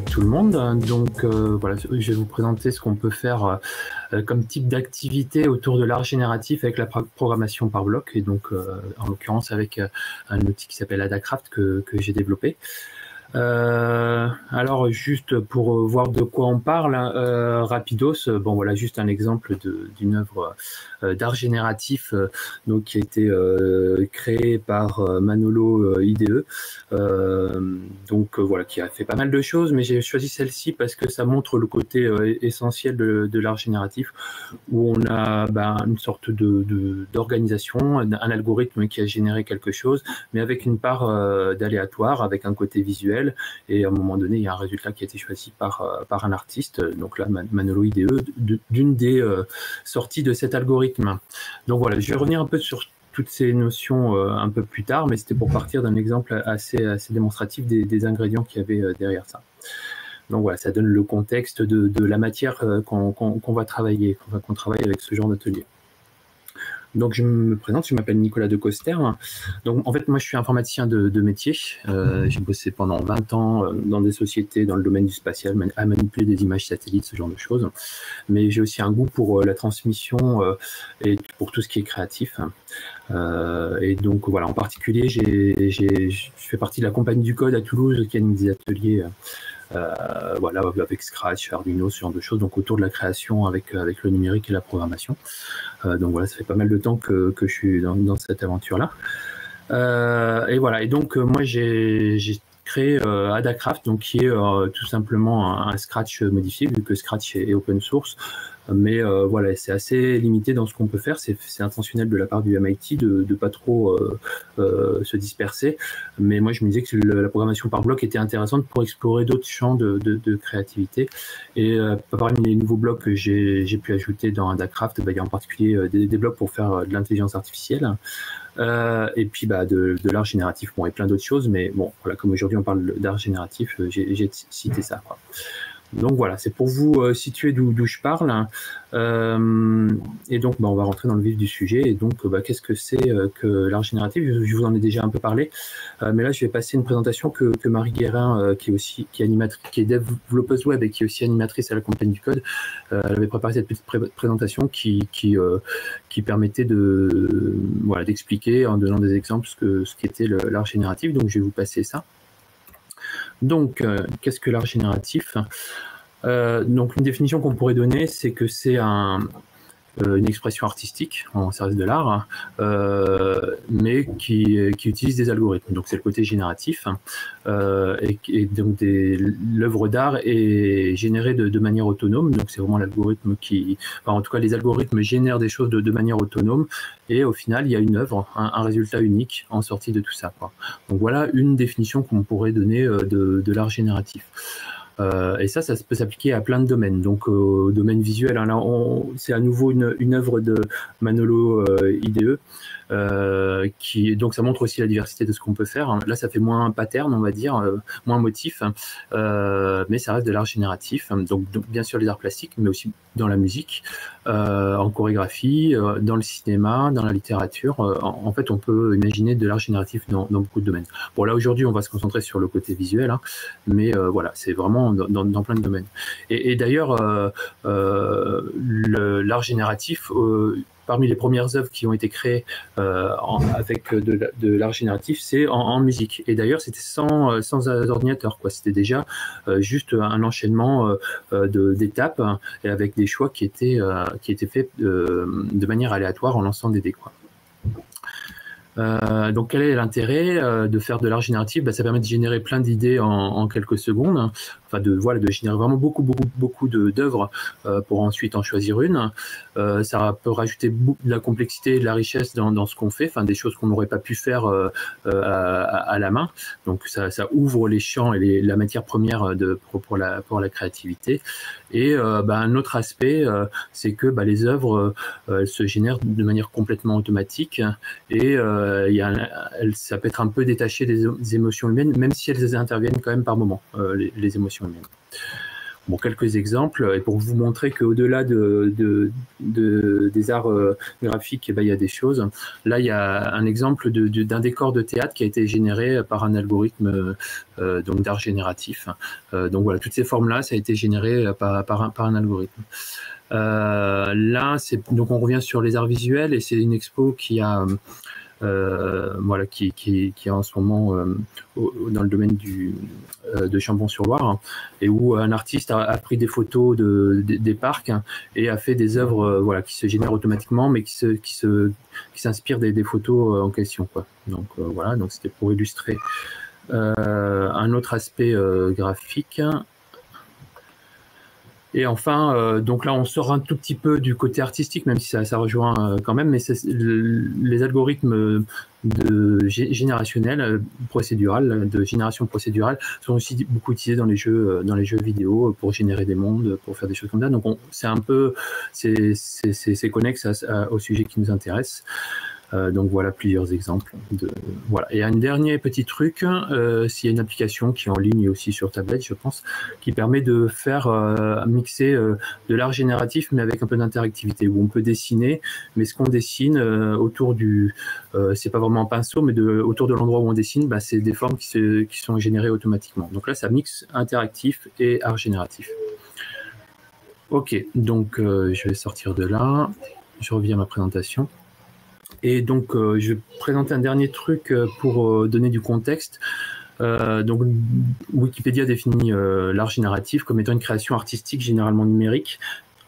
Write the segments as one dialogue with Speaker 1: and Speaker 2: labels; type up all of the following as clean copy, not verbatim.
Speaker 1: tout le monde. Donc voilà, je vais vous présenter ce qu'on peut faire comme type d'activité autour de l'art génératif avec la programmation par bloc, et donc en l'occurrence avec un outil qui s'appelle Adacraft que j'ai développé. Alors juste pour voir de quoi on parle, rapidos, bon voilà, juste un exemple d'une œuvre d'art génératif donc qui a été créée par Manolo IDE, donc voilà, qui a fait pas mal de choses, mais j'ai choisi celle-ci parce que ça montre le côté essentiel de l'art génératif, où on a une sorte d'organisation, un algorithme qui a généré quelque chose, mais avec une part d'aléatoire, avec un côté visuel. Et à un moment donné, il y a un résultat qui a été choisi par un artiste, donc là, Manolo IDE, d'une des sorties de cet algorithme. Donc voilà, je vais revenir un peu sur toutes ces notions un peu plus tard, mais c'était pour partir d'un exemple assez démonstratif des ingrédients qu'il y avait derrière ça. Donc voilà, ça donne le contexte de la matière qu'on va travailler, qu'on travaille avec ce genre d'atelier. Donc je me présente, je m'appelle Nicolas De Coster. Donc en fait, moi je suis informaticien de métier. J'ai bossé pendant 20 ans dans des sociétés dans le domaine du spatial, à manipuler des images satellites, ce genre de choses. Mais j'ai aussi un goût pour la transmission et pour tout ce qui est créatif. Et donc voilà, en particulier, je fais partie de la compagnie du code à Toulouse qui anime des ateliers voilà, avec Scratch, Arduino, ce genre de choses, donc autour de la création avec le numérique et la programmation. Donc voilà, ça fait pas mal de temps que je suis dans cette aventure-là. Et voilà, et donc moi j'ai créé Adacraft, donc qui est tout simplement un Scratch modifié, vu que Scratch est open source. Mais voilà, c'est assez limité dans ce qu'on peut faire. C'est intentionnel de la part du MIT de pas trop se disperser. Mais moi, je me disais que la programmation par bloc était intéressante pour explorer d'autres champs de créativité. Et parmi les nouveaux blocs que j'ai pu ajouter dans Adacraft, il y a en particulier des blocs pour faire de l'intelligence artificielle. Et puis de l'art génératif, bon, et plein d'autres choses. Mais bon, voilà, comme aujourd'hui on parle d'art génératif, j'ai cité ça, quoi. Donc voilà, c'est pour vous situer d'où je parle. Et donc, on va rentrer dans le vif du sujet. Et donc, qu'est-ce que c'est que l'art génératif? Je vous en ai déjà un peu parlé. Mais là, je vais passer une présentation que Marie Guérin, qui est développeuse web et qui est aussi animatrice à la Compagnie du Code, elle avait préparé cette petite présentation qui permettait d'expliquer en donnant des exemples ce qu'était l'art génératif. Donc, je vais vous passer ça. Donc, qu'est-ce que l'art génératif? Donc, une définition qu'on pourrait donner, c'est que c'est une expression artistique en service de l'art, mais qui utilise des algorithmes. Donc, c'est le côté génératif. Et donc, l'œuvre d'art est générée de manière autonome. Donc, c'est vraiment l'algorithme en tout cas, les algorithmes génèrent des choses de manière autonome. Et au final, il y a une œuvre, un résultat unique en sortie de tout ça, quoi. Donc, voilà une définition qu'on pourrait donner de l'art génératif. Et ça peut s'appliquer à plein de domaines. Donc au domaine visuel, hein, là c'est à nouveau une œuvre de Manolo IDE, donc ça montre aussi la diversité de ce qu'on peut faire. Là ça fait moins pattern, on va dire, moins motif, mais ça reste de l'art génératif. Donc bien sûr les arts plastiques, mais aussi dans la musique, en chorégraphie, dans le cinéma, dans la littérature. En fait on peut imaginer de l'art génératif dans beaucoup de domaines. Bon là aujourd'hui on va se concentrer sur le côté visuel, hein, mais voilà, c'est vraiment dans plein de domaines. Et d'ailleurs, l'art génératif, parmi les premières œuvres qui ont été créées avec de l'art génératif, c'est en musique. Et d'ailleurs, c'était sans ordinateur, quoi. C'était déjà juste un enchaînement d'étapes, et avec des choix qui étaient faits de manière aléatoire en lançant des dés, quoi. Donc quel est l'intérêt de faire de l'art génératif? Ça permet de générer plein d'idées en quelques secondes, enfin de générer vraiment beaucoup d'œuvres pour ensuite en choisir une. Ça peut rajouter de la complexité et de la richesse dans ce qu'on fait, enfin des choses qu'on n'aurait pas pu faire à la main. Donc ça ouvre les champs et la matière première pour la créativité. Et un autre aspect, c'est que les œuvres se génèrent de manière complètement automatique, et ça peut être un peu détaché des émotions humaines, même si elles interviennent quand même par moments, les émotions humaines. Bon, quelques exemples, et pour vous montrer qu'au-delà des arts graphiques, il y a des choses. Là, il y a un exemple d'un décor de théâtre qui a été généré par un algorithme donc d'art génératif. Donc voilà, toutes ces formes-là, ça a été généré par un algorithme. Là, donc on revient sur les arts visuels, et c'est une expo qui a voilà, qui est en ce moment dans le domaine de Chambon-sur-Loire, hein, et où un artiste a pris des photos des parcs, hein, et a fait des œuvres voilà, qui se génèrent automatiquement, mais qui s'inspirent des photos en question, quoi. Donc voilà, donc c'était pour illustrer un autre aspect graphique. Et enfin, donc là, on sort un tout petit peu du côté artistique, même si ça rejoint quand même, mais les algorithmes générationnels, de génération procédurale, sont aussi beaucoup utilisés dans les jeux vidéo pour générer des mondes, pour faire des choses comme ça. Donc c'est un peu, c'est connexe au sujet qui nous intéresse. Donc voilà plusieurs exemples. Voilà. Et un dernier petit truc, s'il y a une application qui est en ligne et aussi sur tablette, je pense, qui permet de faire mixer de l'art génératif, mais avec un peu d'interactivité, où on peut dessiner, mais ce qu'on dessine autour c'est pas vraiment un pinceau, mais autour de l'endroit où on dessine, c'est des formes qui sont générées automatiquement. Donc là, ça mixe interactif et art génératif. Ok, donc je vais sortir de là. Je reviens à ma présentation. Et donc, je vais présenter un dernier truc pour donner du contexte. Donc, Wikipédia définit l'art génératif comme étant une création artistique généralement numérique.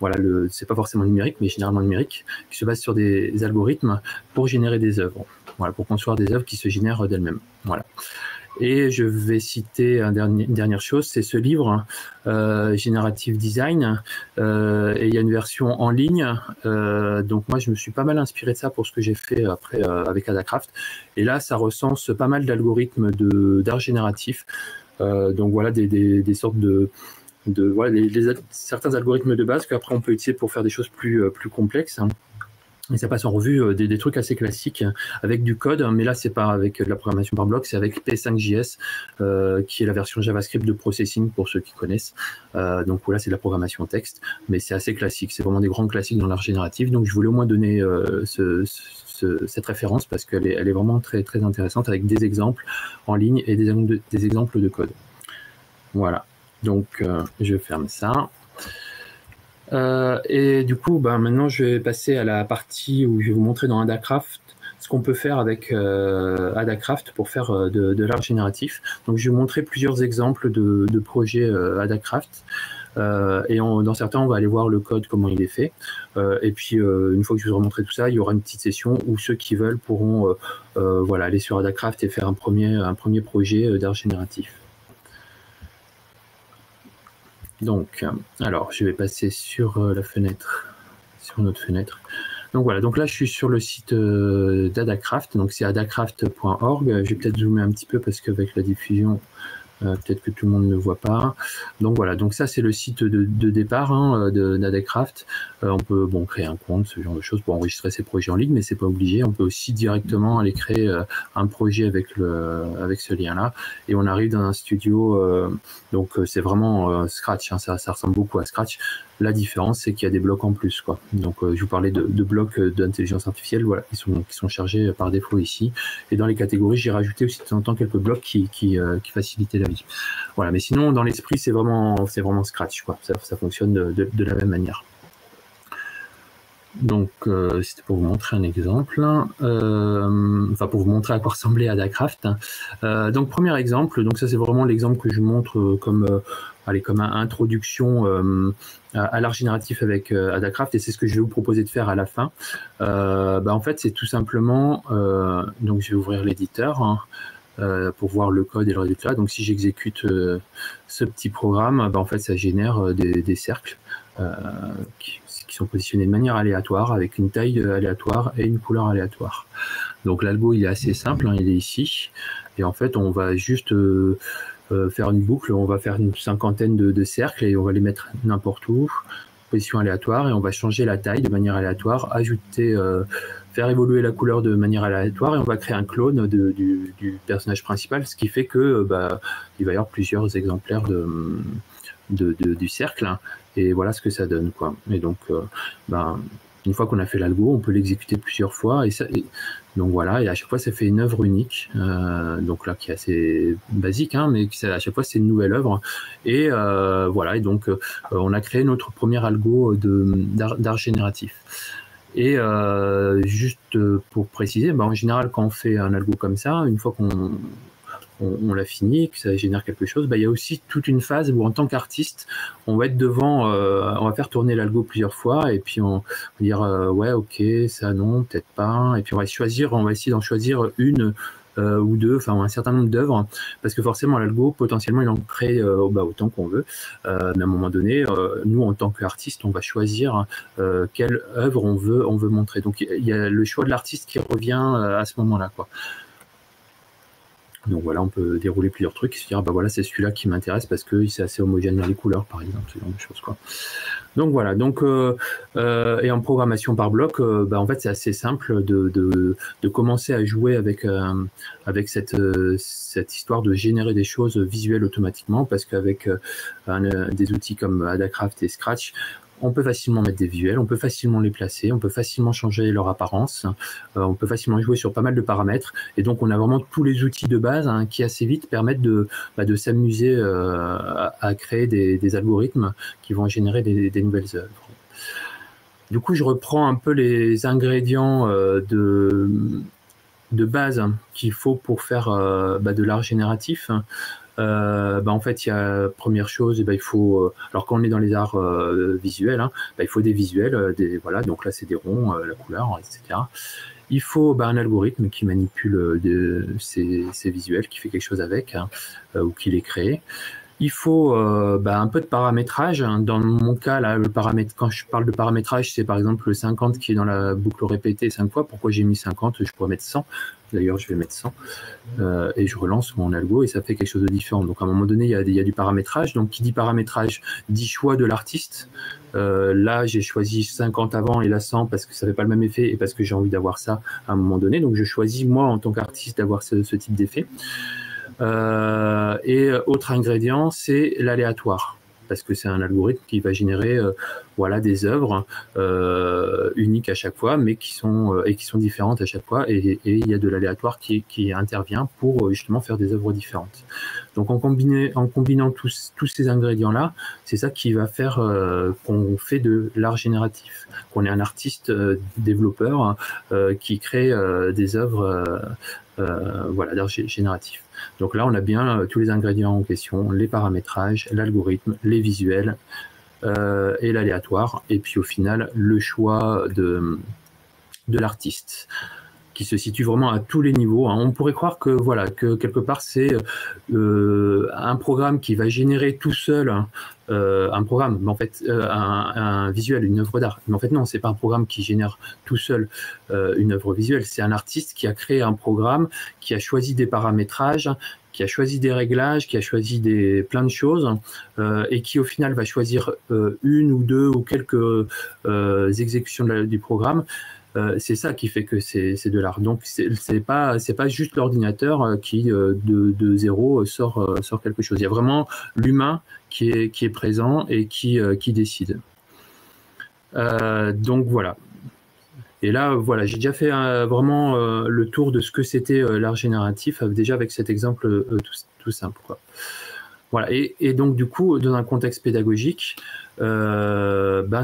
Speaker 1: Voilà, c'est pas forcément numérique, mais généralement numérique, qui se base sur des algorithmes pour générer des œuvres. Voilà, pour construire des œuvres qui se génèrent d'elles-mêmes. Voilà. Et je vais citer une dernière chose, c'est ce livre, Generative Design, et il y a une version en ligne. Donc moi, je me suis pas mal inspiré de ça pour ce que j'ai fait après avec Adacraft. Et là, ça recense pas mal d'algorithmes d'art génératif. Donc voilà, des sortes voilà, certains algorithmes de base qu'après on peut utiliser pour faire des choses plus complexes. Et ça passe en revue des trucs assez classiques avec du code, mais là c'est pas avec de la programmation par bloc, c'est avec P5.js, qui est la version JavaScript de Processing pour ceux qui connaissent. Donc voilà, c'est de la programmation texte, mais c'est assez classique, c'est vraiment des grands classiques dans l'art génératif. Donc je voulais au moins donner cette référence parce qu'elle est vraiment très très intéressante avec des exemples en ligne et des exemples de code. Voilà, donc je ferme ça. Et du coup, maintenant, je vais passer à la partie où je vais vous montrer dans Adacraft ce qu'on peut faire avec Adacraft pour faire de l'art génératif. Donc, je vais vous montrer plusieurs exemples de projets Adacraft. Et dans certains, on va aller voir le code, comment il est fait. Et puis, une fois que je vous ai montré tout ça, il y aura une petite session où ceux qui veulent pourront voilà, aller sur Adacraft et faire un premier projet d'art génératif. Donc, alors, je vais passer sur la fenêtre, sur notre fenêtre. Donc voilà, donc là, je suis sur le site d'Adacraft, donc c'est adacraft.org. Je vais peut-être zoomer un petit peu parce qu'avec la diffusion, peut-être que tout le monde ne voit pas. Donc voilà, donc ça c'est le site de départ d'Adacraft. On peut créer un compte, ce genre de choses, pour enregistrer ses projets en ligne, mais c'est pas obligé. On peut aussi directement aller créer un projet avec ce lien-là, et on arrive dans un studio. Donc c'est vraiment Scratch, hein, ça ressemble beaucoup à Scratch. La différence, c'est qu'il y a des blocs en plus, quoi. Donc, je vous parlais de blocs d'intelligence artificielle, voilà, qui sont chargés par défaut ici. Et dans les catégories, j'ai rajouté aussi de temps en temps quelques blocs qui facilitaient la vie. Voilà, mais sinon, dans l'esprit, c'est vraiment Scratch, quoi. Ça fonctionne de la même manière. Donc, c'était pour vous montrer un exemple, enfin pour vous montrer à quoi ressemblait Adacraft. Donc, premier exemple, donc ça c'est vraiment l'exemple que je montre comme introduction à l'art génératif avec Adacraft, et c'est ce que je vais vous proposer de faire à la fin. En fait, c'est tout simplement, donc je vais ouvrir l'éditeur pour voir le code et le résultat. Donc, si j'exécute ce petit programme, en fait, ça génère des cercles qui sont positionnés de manière aléatoire, avec une taille aléatoire et une couleur aléatoire. Donc l'algo il est assez simple, hein, il est ici, et en fait on va juste faire une boucle, on va faire une cinquantaine de cercles et on va les mettre n'importe où, position aléatoire, et on va changer la taille de manière aléatoire, ajouter, faire évoluer la couleur de manière aléatoire, et on va créer un clone du personnage principal, ce qui fait que il va y avoir plusieurs exemplaires du cercle, hein, et voilà ce que ça donne, quoi. Et donc, une fois qu'on a fait l'algo, on peut l'exécuter plusieurs fois, donc voilà, et à chaque fois ça fait une œuvre unique, donc là qui est assez basique, hein, mais à chaque fois c'est une nouvelle œuvre, et voilà, et donc on a créé notre premier algo d'art génératif. Et juste pour préciser, en général quand on fait un algo comme ça, une fois qu'on l'a fini, que ça génère quelque chose, il y a aussi toute une phase où en tant qu'artiste, on va être devant, on va faire tourner l'algo plusieurs fois, et puis on va dire ouais, ok, ça non, peut-être pas, et puis on va essayer d'en choisir une ou deux, enfin un certain nombre d'œuvres, parce que forcément l'algo potentiellement il en crée autant qu'on veut, mais à un moment donné, nous en tant qu'artiste, on va choisir quelle œuvre on veut montrer. Donc il y a le choix de l'artiste qui revient à ce moment-là, quoi. Donc voilà, on peut dérouler plusieurs trucs et se dire, voilà, c'est celui-là qui m'intéresse parce que c'est assez homogène dans les couleurs, par exemple, ce genre de choses, quoi. Donc voilà, et en programmation par bloc, en fait, c'est assez simple de commencer à jouer avec cette histoire de générer des choses visuelles automatiquement, parce qu'avec des outils comme Adacraft et Scratch, on peut facilement mettre des visuels, on peut facilement les placer, on peut facilement changer leur apparence, on peut facilement jouer sur pas mal de paramètres, et donc on a vraiment tous les outils de base qui assez vite permettent de s'amuser à créer des algorithmes qui vont générer des nouvelles œuvres. Du coup, je reprends un peu les ingrédients de base qu'il faut pour faire de l'art génératif. En fait, il y a première chose, il faut, alors quand on est dans les arts visuels, il faut des visuels, voilà, donc là c'est des ronds, la couleur, etc. Il faut un algorithme qui manipule ces visuels, qui fait quelque chose avec, ou qui les crée. Il faut un peu de paramétrage. Dans mon cas, là, quand je parle de paramétrage, c'est par exemple le 50 qui est dans la boucle répétée 5 fois. Pourquoi j'ai mis 50? Je pourrais mettre 100. D'ailleurs, je vais mettre 100. Et je relance mon algo et ça fait quelque chose de différent. Donc, à un moment donné, il y a du paramétrage. Donc, qui dit paramétrage dit choix de l'artiste. Là, j'ai choisi 50 avant et là 100 parce que ça fait pas le même effet et parce que j'ai envie d'avoir ça à un moment donné. Donc, je choisis, moi, en tant qu'artiste, d'avoir ce type d'effet. Et autre ingrédient, c'est l'aléatoire, parce que c'est un algorithme qui va générer des œuvres uniques à chaque fois, mais qui sont différentes à chaque fois, et il y a de l'aléatoire qui intervient pour justement faire des œuvres différentes. Donc en combinant tous ces ingrédients-là, c'est ça qui va faire qu'on fait de l'art génératif, qu'on est un artiste développeur qui crée des œuvres d'art génératif. Donc là, on a bien tous les ingrédients en question, les paramétrages, l'algorithme, les visuels et l'aléatoire, et puis au final, le choix de l'artiste, qui se situe vraiment à tous les niveaux. On pourrait croire que quelque part c'est un programme qui va générer tout seul un programme, mais en fait un visuel, une œuvre d'art. Mais en fait non, c'est pas un programme qui génère tout seul une œuvre visuelle. C'est un artiste qui a créé un programme, qui a choisi des paramétrages, qui a choisi des réglages, qui a choisi plein de choses, et qui au final va choisir une ou deux ou quelques exécutions du programme. C'est ça qui fait que c'est de l'art. Donc c'est pas juste l'ordinateur qui de zéro sort quelque chose. Il y a vraiment l'humain qui est présent et qui décide. Donc voilà. Et là, voilà, j'ai déjà fait vraiment le tour de ce que c'était l'art génératif, déjà avec cet exemple tout simple, quoi. Voilà. Et donc du coup, dans un contexte pédagogique,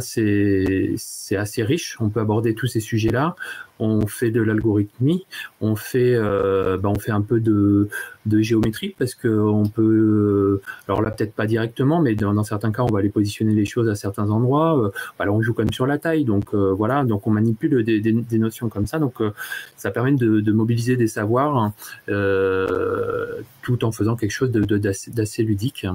Speaker 1: c'est assez riche. On peut aborder tous ces sujets-là. On fait de l'algorithmie, on fait un peu de géométrie, parce que on peut, alors là peut-être pas directement, mais dans certains cas, on va aller positionner les choses à certains endroits. On joue quand même sur la taille, donc donc on manipule des notions comme ça. Donc ça permet de mobiliser des savoirs tout en faisant quelque chose d'assez ludique.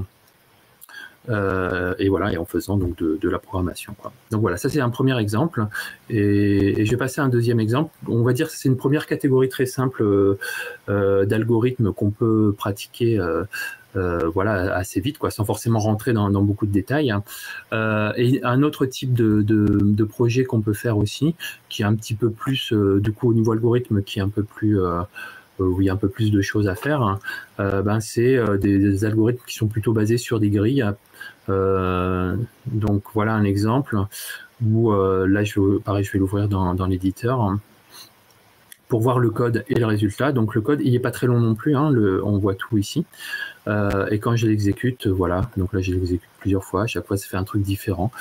Speaker 1: Et en faisant donc de la programmation, quoi. Donc voilà, ça c'est un premier exemple, et je vais passer à un deuxième exemple. On va dire que c'est une première catégorie très simple d'algorithmes qu'on peut pratiquer assez vite, quoi, sans forcément rentrer dans beaucoup de détails. Et un autre type de projet qu'on peut faire aussi, qui est un petit peu plus du coup au niveau algorithme, qui est un peu plus où il y a un peu plus de choses à faire, hein, ben c'est des algorithmes qui sont plutôt basés sur des grilles. Donc voilà un exemple où là, pareil, je vais l'ouvrir dans l'éditeur, hein, pour voir le code et le résultat. Donc le code, il n'est pas très long non plus, hein, on voit tout ici. Et quand je l'exécute, voilà, donc là je l'exécute plusieurs fois, à chaque fois ça fait un truc différent,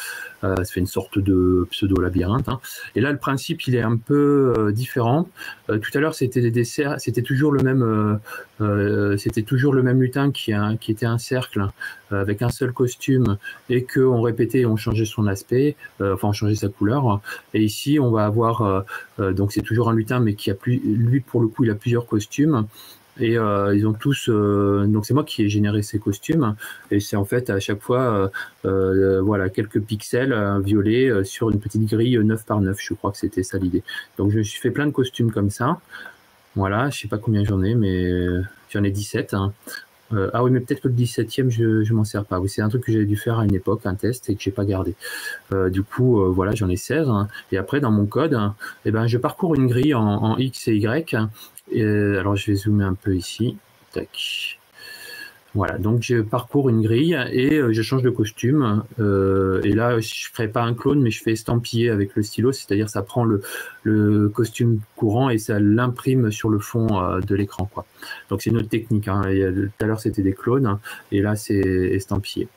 Speaker 1: ça fait une sorte de pseudo-labyrinthe, hein. Et là le principe il est un peu différent. Tout à l'heure c'était des desserts, c'était toujours le même lutin qui était un cercle avec un seul costume et qu'on répétait et on changeait son aspect, enfin on changeait sa couleur. Et ici on va avoir, donc c'est toujours un lutin mais qui a plus, lui pour le coup il a plusieurs costumes. Et ils ont tous, donc c'est moi qui ai généré ces costumes, et c'est en fait à chaque fois, voilà, quelques pixels violets sur une petite grille 9 par 9, je crois que c'était ça l'idée. Donc je me suis fait plein de costumes comme ça, voilà, je sais pas combien j'en ai, mais j'en ai 17, hein. Ah oui, mais peut-être que le 17e, je m'en sers pas. Oui, c'est un truc que j'avais dû faire à une époque, un test, et que j'ai pas gardé. Du coup, voilà, j'en ai 16. Hein. Et après, dans mon code, eh ben, je parcours une grille en X et Y. Et, alors, je vais zoomer un peu ici. Tac. Voilà, donc je parcours une grille et je change de costume. Et là, je ne ferai pas un clone, mais je fais estampiller avec le stylo, c'est-à-dire ça prend le costume courant et ça l'imprime sur le fond de l'écran, quoi. Donc c'est une autre technique, hein. Tout à l'heure c'était des clones, hein, et là c'est estampillé.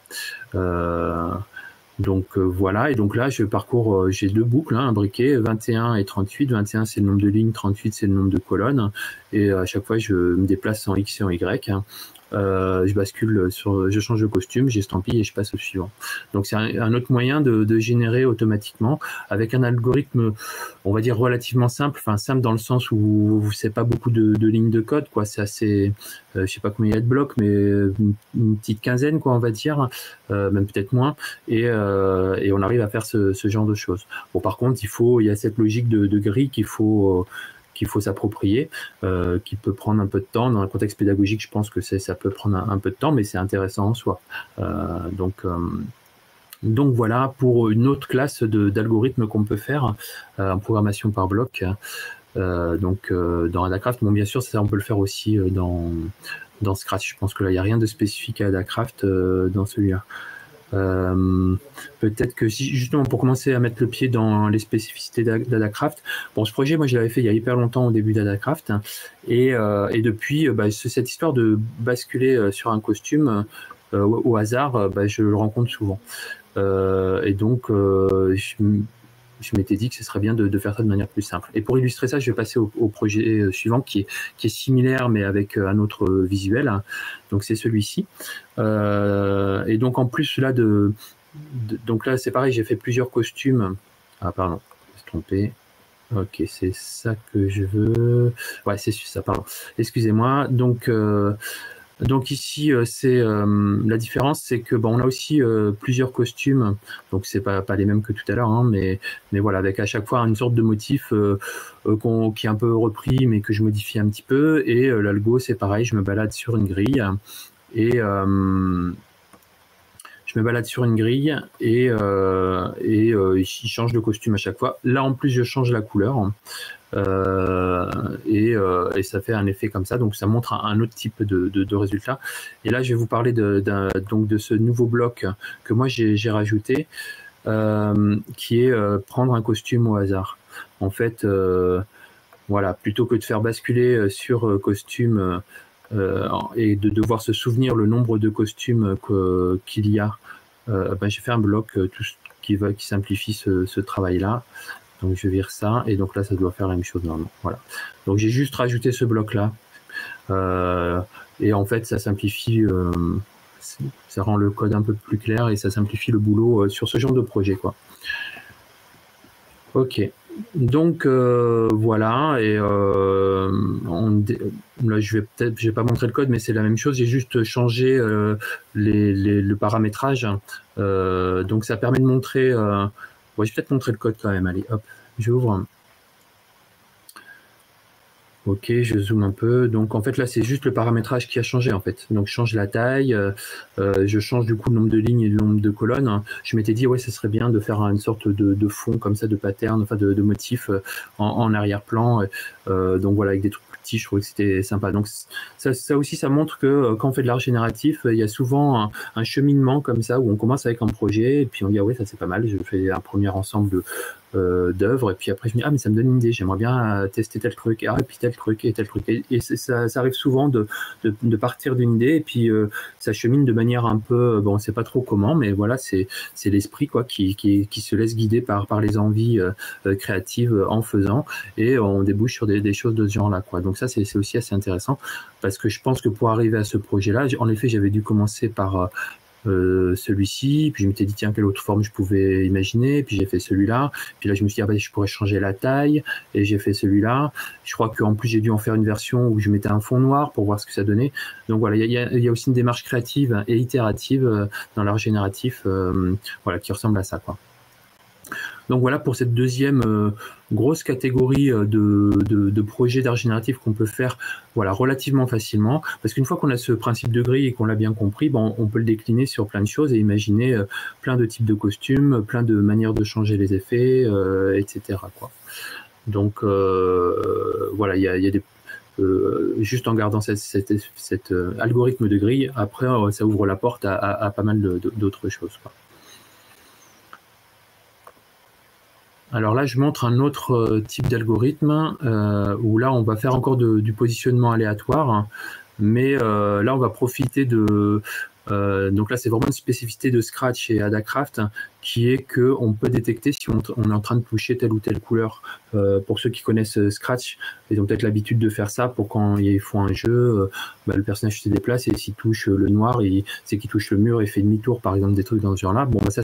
Speaker 1: Donc voilà, et donc là je parcours, j'ai deux boucles, hein, imbriquées, 21 et 38. 21 c'est le nombre de lignes, 38 c'est le nombre de colonnes, et à chaque fois je me déplace en X et en Y, hein. Je bascule je change de costume, j'estampille et je passe au suivant. Donc c'est un autre moyen de générer automatiquement avec un algorithme, on va dire relativement simple, enfin simple dans le sens où c'est pas beaucoup de lignes de code, quoi. C'est assez, je sais pas combien il y a de blocs, mais une petite quinzaine, quoi, on va dire, même peut-être moins, et on arrive à faire ce genre de choses. Bon, par contre, il y a cette logique de grille qu'il faut s'approprier, qui peut prendre un peu de temps. Dans un contexte pédagogique, je pense que ça peut prendre un peu de temps, mais c'est intéressant en soi. Donc voilà pour une autre classe d'algorithmes qu'on peut faire en programmation par bloc. Dans Adacraft, bon, bien sûr, ça on peut le faire aussi dans Scratch. Je pense que là, il n'y a rien de spécifique à Adacraft dans celui-là. Peut-être que justement pour commencer à mettre le pied dans les spécificités d'Adacraft, bon, ce projet moi je l'avais fait il y a hyper longtemps au début d'Adacraft, hein, et depuis cette histoire de basculer sur un costume au hasard, je le rencontre souvent, et donc je m'étais dit que ce serait bien de faire ça de manière plus simple. Et pour illustrer ça, je vais passer au projet suivant qui est similaire mais avec un autre visuel, hein. Donc c'est celui-ci. Et donc en plus là donc là c'est pareil, j'ai fait plusieurs costumes. Ah pardon, je me suis trompé. Ok, c'est ça que je veux. Ouais, c'est ça, pardon. Excusez-moi. Donc ici, la différence, c'est que on a aussi plusieurs costumes, donc c'est pas les mêmes que tout à l'heure, hein, mais voilà, avec à chaque fois une sorte de motif qui est un peu repris, mais que je modifie un petit peu. Et l'algo, c'est pareil, je me balade sur une grille et il change de costume à chaque fois. Là, en plus, je change la couleur. Et ça fait un effet comme ça, donc ça montre un autre type de résultat. Et là je vais vous parler donc de ce nouveau bloc que moi j'ai rajouté, qui est prendre un costume au hasard. En fait, voilà, plutôt que de faire basculer sur costume et de devoir se souvenir le nombre de costumes qu'il y a, j'ai fait un bloc qui simplifie ce travail là. Donc je vire ça, et donc là ça doit faire la même chose normalement. Voilà. Donc j'ai juste rajouté ce bloc là, et en fait ça simplifie, ça rend le code un peu plus clair et ça simplifie le boulot sur ce genre de projet, quoi. Ok. Donc voilà, et là je vais pas montrer le code, mais c'est la même chose. J'ai juste changé le paramétrage, donc ça permet de montrer. Je vais peut-être montrer le code quand même. Allez, hop, j'ouvre. Ok, je zoome un peu. Donc en fait là c'est juste le paramétrage qui a changé en fait. Donc je change la taille, je change du coup le nombre de lignes et le nombre de colonnes. Je m'étais dit ouais ça serait bien de faire une sorte de fond comme ça, de pattern, enfin de motif en arrière-plan. Donc voilà, avec des trucs plus petits, je trouvais que c'était sympa. Donc ça aussi ça montre que quand on fait de l'art génératif, il y a souvent un cheminement comme ça où on commence avec un projet et puis on dit ah ouais ça c'est pas mal, je fais un premier ensemble d'œuvres et puis après je me dis ah mais ça me donne une idée, j'aimerais bien tester tel truc, et puis tel truc et tel truc et ça arrive souvent de partir d'une idée et puis ça chemine de manière un peu bon on sait pas trop comment mais voilà c'est l'esprit quoi qui se laisse guider par les envies créatives en faisant et on débouche sur des choses de ce genre là quoi. Donc ça c'est aussi assez intéressant parce que je pense que pour arriver à ce projet là en effet j'avais dû commencer par celui-ci, puis je m'étais dit tiens quelle autre forme je pouvais imaginer, puis j'ai fait celui-là, puis là je me suis dit ah, bah, je pourrais changer la taille, et j'ai fait celui-là. Je crois qu'en plus j'ai dû en faire une version où je mettais un fond noir pour voir ce que ça donnait. Donc voilà, il y a aussi une démarche créative et itérative dans l'art génératif voilà, qui ressemble à ça quoi. Donc voilà pour cette deuxième grosse catégorie de projets d'art génératif qu'on peut faire voilà, relativement facilement. Parce qu'une fois qu'on a ce principe de grille et qu'on l'a bien compris, bon, on peut le décliner sur plein de choses et imaginer plein de types de costumes, plein de manières de changer les effets, etc. quoi. Donc voilà, il y a des juste en gardant cet algorithme de grille, après ça ouvre la porte à pas mal d'autres choses quoi. Alors là, je montre un autre type d'algorithme où là, on va faire encore du positionnement aléatoire, mais là, on va profiter de... donc là, c'est vraiment une spécificité de Scratch et Adacraft qui est qu'on peut détecter si on est en train de toucher telle ou telle couleur. Pour ceux qui connaissent Scratch, ils ont peut-être l'habitude de faire ça pour quand ils font un jeu, le personnage se déplace et s'il touche le noir, c'est qu'il touche le mur et fait demi-tour, par exemple, des trucs dans ce genre-là. Bon, ça,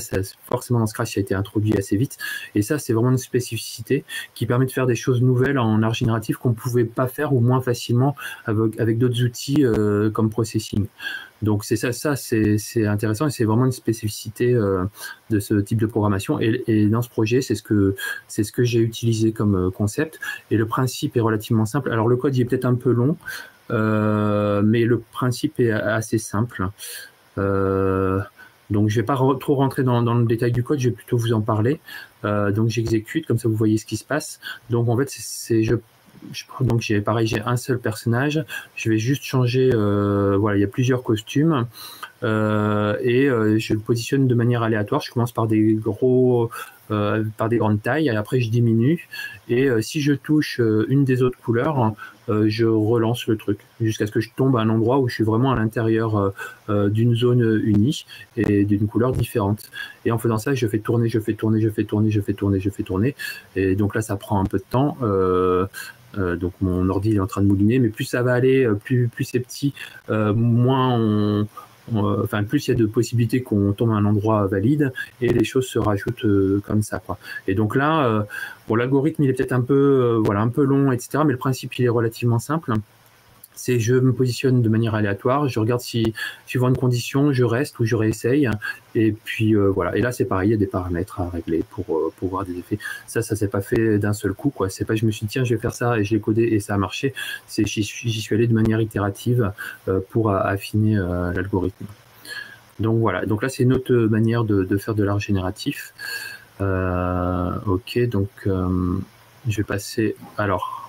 Speaker 1: forcément, dans Scratch, ça a été introduit assez vite. Et ça, c'est vraiment une spécificité qui permet de faire des choses nouvelles en art génératif qu'on ne pouvait pas faire ou moins facilement avec d'autres outils comme Processing. Donc c'est ça c'est intéressant et c'est vraiment une spécificité de ce type de programmation et dans ce projet c'est ce que j'ai utilisé comme concept et le principe est relativement simple. Alors le code il est peut-être un peu long mais le principe est assez simple. Donc je vais pas trop rentrer dans le détail du code, je vais plutôt vous en parler. Donc j'exécute, comme ça vous voyez ce qui se passe. Donc en fait donc j'ai un seul personnage, je vais juste changer, voilà, il y a plusieurs costumes et je le positionne de manière aléatoire. Je commence par des grandes tailles et après je diminue et si je touche une des autres couleurs, je relance le truc jusqu'à ce que je tombe à un endroit où je suis vraiment à l'intérieur d'une zone unie et d'une couleur différente. Et en faisant ça, je fais tourner, et donc là ça prend un peu de temps. Donc mon ordi est en train de mouliner, mais plus ça va aller, plus c'est petit, moins plus il y a de possibilités qu'on tombe à un endroit valide et les choses se rajoutent comme ça quoi. Et donc là, bon, l'algorithme il est peut-être un peu un peu long, etc. Mais le principe il est relativement simple. C'est je me positionne de manière aléatoire, je regarde si suivant une condition, je reste ou je réessaye, et puis voilà. Et là c'est pareil, il y a des paramètres à régler pour voir des effets. Ça s'est pas fait d'un seul coup quoi. C'est pas je me suis dit tiens je vais faire ça et je l'ai codé et ça a marché. C'est j'y suis allé de manière itérative pour affiner l'algorithme. Donc voilà. Donc là c'est une autre manière de faire de l'art génératif. Ok donc je vais passer alors.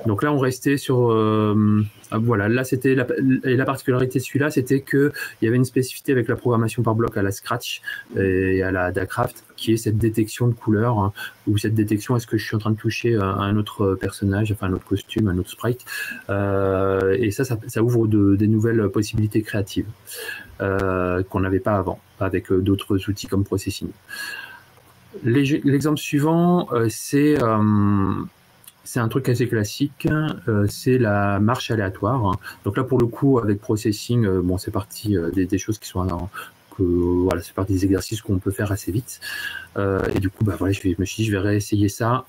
Speaker 1: Donc là, on restait sur... voilà, là, c'était la particularité de celui-là, c'était qu'il y avait une spécificité avec la programmation par bloc à la Scratch et à la Adacraft, qui est cette détection de couleurs, hein, ou cette détection, est-ce que je suis en train de toucher un autre personnage, enfin un autre costume, un autre sprite. Et ça ouvre des nouvelles possibilités créatives qu'on n'avait pas avant, avec d'autres outils comme Processing. L'exemple suivant, c'est un truc assez classique, c'est la marche aléatoire. Donc là, pour le coup, avec Processing, bon, c'est parti des choses qui sont voilà, c'est parti des exercices qu'on peut faire assez vite. Et du coup, voilà, je me suis dit, je vais réessayer ça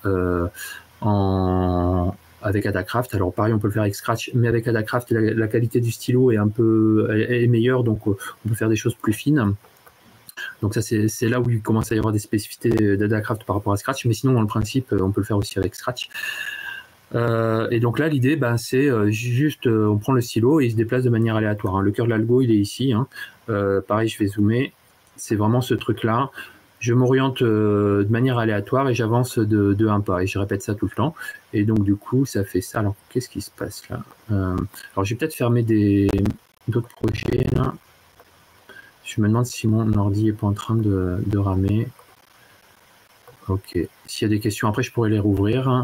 Speaker 1: avec Adacraft. Alors pareil, on peut le faire avec Scratch, mais avec Adacraft, la qualité du stylo est meilleure, donc on peut faire des choses plus fines. Donc ça, c'est là où il commence à y avoir des spécificités d'Adacraft par rapport à Scratch, mais sinon, dans le principe, on peut le faire aussi avec Scratch. Et donc là, l'idée, ben, c'est juste, on prend le stylo et il se déplace de manière aléatoire, hein. Le cœur de l'algo, il est ici, hein. Pareil, je vais zoomer. C'est vraiment ce truc-là. Je m'oriente de manière aléatoire et j'avance de un pas. Et je répète ça tout le temps. Et donc, du coup, ça fait ça. Alors, qu'est-ce qui se passe là? Alors, j'ai peut-être fermé d'autres projets, là. Je me demande si mon ordi est pas en train de ramer. Ok. S'il y a des questions, après, je pourrais les rouvrir, hein.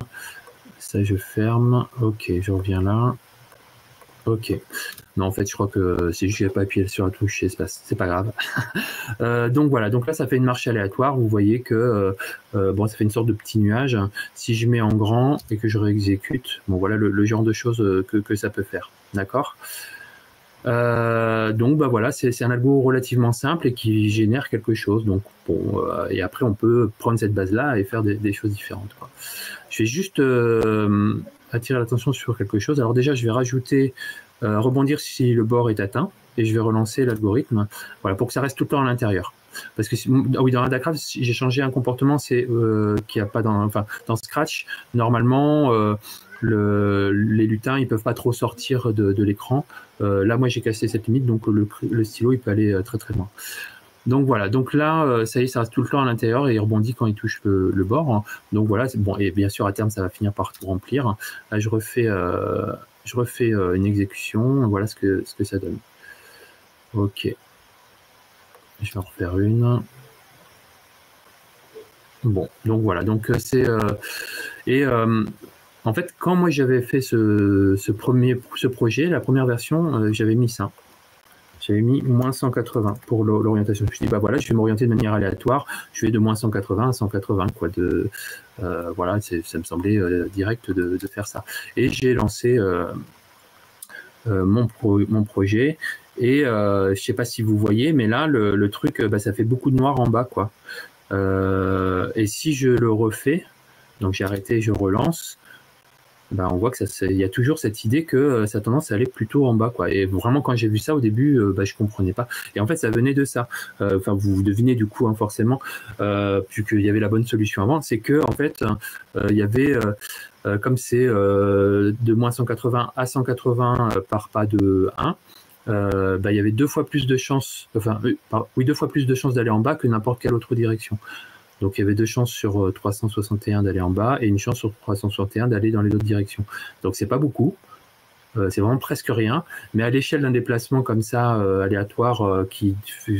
Speaker 1: Ça, je ferme. Ok, je reviens là. Ok. Non, en fait, je crois que c'est juste que j'ai pas appuyé sur la touche espace. C'est pas grave. Donc voilà. Donc là, ça fait une marche aléatoire. Vous voyez que bon, ça fait une sorte de petit nuage. Si je mets en grand et que je réexécute, bon, voilà le genre de choses que ça peut faire. D'accord. Donc bah voilà, c'est un algo relativement simple et qui génère quelque chose. Donc bon, et après on peut prendre cette base là et faire des choses différentes, quoi. Je vais juste attirer l'attention sur quelque chose. Alors déjà, je vais rajouter rebondir si le bord est atteint et je vais relancer l'algorithme. Voilà, pour que ça reste tout le temps à l'intérieur. Parce que oui, dans Adacraft, j'ai changé un comportement, c'est qu'il n'y a pas dans Scratch. Normalement, les lutins, ils peuvent pas trop sortir de l'écran. Là, moi, j'ai cassé cette limite, donc le stylo, il peut aller très très loin. Donc voilà, donc là, ça y est, ça reste tout le temps à l'intérieur et il rebondit quand il touche le bord, hein. Donc voilà, c'est bon, et bien sûr, à terme, ça va finir par tout remplir. Là, je refais une exécution, voilà ce que ça donne. Ok. Je vais en refaire une. Bon, donc voilà, donc c'est... en fait, quand moi j'avais fait ce projet, la première version, j'avais mis ça. J'avais mis moins 180 pour l'orientation. Je me suis dit, bah voilà, je vais m'orienter de manière aléatoire. Je vais de moins 180 à 180, quoi. Voilà, ça me semblait direct de faire ça. Et j'ai lancé mon projet. Et je sais pas si vous voyez, mais là, le truc, bah, ça fait beaucoup de noir en bas, quoi. Et si je le refais, donc j'ai arrêté, je relance, bah on voit que il y a toujours cette idée que ça a tendance à aller plutôt en bas, quoi. Et vraiment, quand j'ai vu ça au début, bah, je comprenais pas. Et en fait, ça venait de ça. Enfin, vous devinez du coup, hein, forcément, puisqu'il y avait la bonne solution avant, c'est que en fait, il y avait, comme c'est de moins 180 à 180 par pas de 1, bah, il y avait 2 fois plus de chances, oui, 2 fois plus de chances d'aller en bas que n'importe quelle autre direction. Donc il y avait 2 chances sur 361 d'aller en bas et une chance sur 361 d'aller dans les autres directions. Donc c'est pas beaucoup, c'est vraiment presque rien, mais à l'échelle d'un déplacement comme ça, aléatoire, qui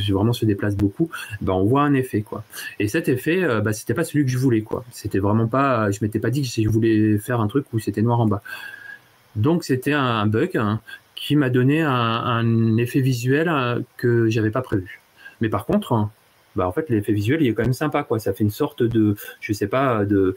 Speaker 1: vraiment se déplace beaucoup, ben on voit un effet, quoi. Et cet effet, bah, c'était pas celui que je voulais, quoi. C'était vraiment pas, je m'étais pas dit que je voulais faire un truc où c'était noir en bas. Donc c'était un bug, hein, qui m'a donné un effet visuel que j'avais pas prévu. Mais par contre, bah en fait l'effet visuel il est quand même sympa, quoi. Ça fait une sorte de, je sais pas, de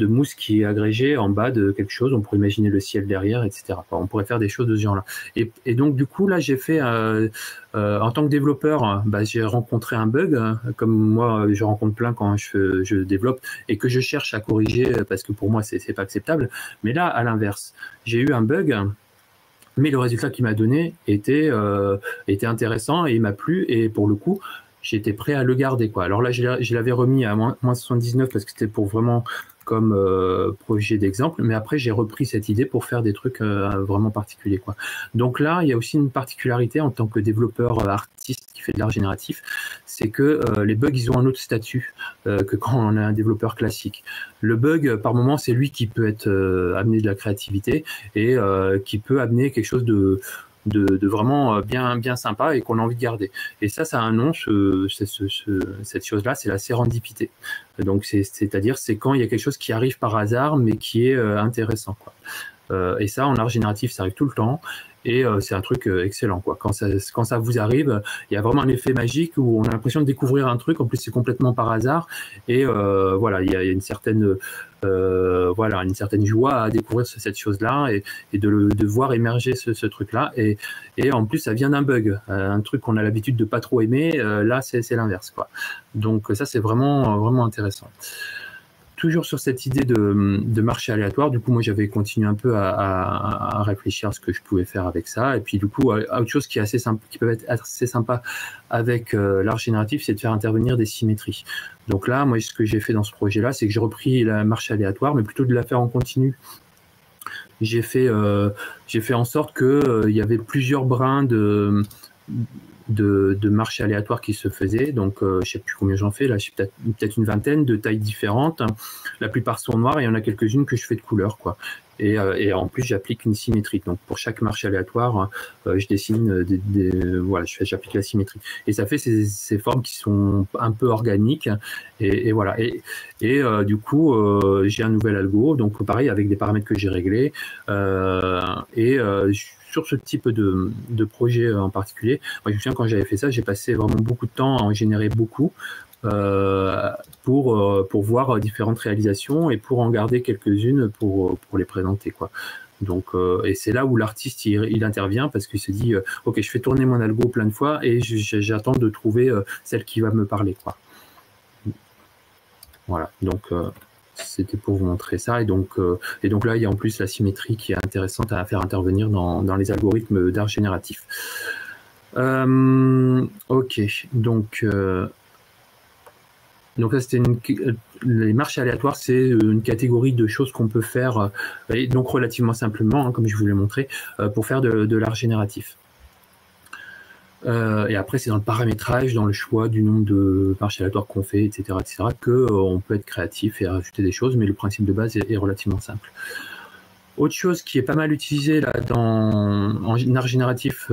Speaker 1: mousse qui est agrégée en bas de quelque chose. On pourrait imaginer le ciel derrière, etc. On pourrait faire des choses de ce genre-là. Et donc du coup là j'ai fait en tant que développeur, bah, j'ai rencontré un bug, comme moi je rencontre plein quand je développe et que je cherche à corriger parce que pour moi c'est pas acceptable. Mais là à l'inverse, j'ai eu un bug. Mais le résultat qu'il m'a donné était intéressant et il m'a plu. Et pour le coup, j'étais prêt à le garder, quoi. Alors là, je l'avais remis à moins 79 parce que c'était pour vraiment comme projet d'exemple. Mais après, j'ai repris cette idée pour faire des trucs vraiment particuliers, quoi. Donc là, il y a aussi une particularité en tant que développeur artiste qui fait de l'art génératif, c'est que les bugs, ils ont un autre statut que quand on a un développeur classique. Le bug, par moment, c'est lui qui peut être amener de la créativité et qui peut amener quelque chose de vraiment bien sympa et qu'on a envie de garder. Et ça a un nom, cette chose-là, c'est la sérendipité. Donc c'est-à-dire c'est quand il y a quelque chose qui arrive par hasard mais qui est intéressant, quoi. Et ça, en art génératif, ça arrive tout le temps. Et c'est un truc excellent, quoi. Quand ça vous arrive, il y a vraiment un effet magique où on a l'impression de découvrir un truc. En plus, c'est complètement par hasard. Et voilà, il y a une certaine joie à découvrir cette chose-là et de voir émerger ce truc-là. Et en plus, ça vient d'un bug, un truc qu'on a l'habitude de pas trop aimer. Là, c'est l'inverse, quoi. Donc ça, c'est vraiment intéressant. Toujours sur cette idée de marché aléatoire, du coup, moi, j'avais continué un peu à réfléchir à ce que je pouvais faire avec ça. Et puis, du coup, autre chose qui est assez simple, qui peut être assez sympa avec l'art génératif, c'est de faire intervenir des symétries. Donc là, moi, ce que j'ai fait dans ce projet-là, c'est que j'ai repris la marche aléatoire, mais plutôt de la faire en continu j'ai fait en sorte que il y avait plusieurs brins de marches aléatoires qui se faisaient. Donc, je sais plus combien j'en fais. Là, j'ai peut-être une vingtaine de tailles différentes. La plupart sont noires et il y en a quelques-unes que je fais de couleur, quoi. Et en plus, j'applique une symétrie. Donc, pour chaque marche aléatoire, je dessine voilà, j'applique la symétrie. Et ça fait ces formes qui sont un peu organiques. Et voilà. Du coup, j'ai un nouvel algo. Donc, pareil, avec des paramètres que j'ai réglés. Sur ce type de projet en particulier, moi, je me souviens quand j'avais fait ça, j'ai passé vraiment beaucoup de temps à en générer beaucoup pour voir différentes réalisations et pour en garder quelques-unes pour les présenter, quoi. Donc, et c'est là où l'artiste il intervient parce qu'il se dit ok, je fais tourner mon algo plein de fois et j'attends de trouver celle qui va me parler, quoi. Voilà, donc c'était pour vous montrer ça. Et donc là, il y a en plus la symétrie qui est intéressante à faire intervenir dans les algorithmes d'art génératif. Ok, donc là, c'était les marches aléatoires, c'est une catégorie de choses qu'on peut faire, et donc relativement simplement, hein, comme je vous l'ai montré, pour faire de l'art génératif. Et après, c'est dans le paramétrage, dans le choix du nombre de marches aléatoires qu'on fait, etc., qu'on peut être créatif et rajouter des choses, mais le principe de base est relativement simple. Autre chose qui est pas mal utilisée là en art génératif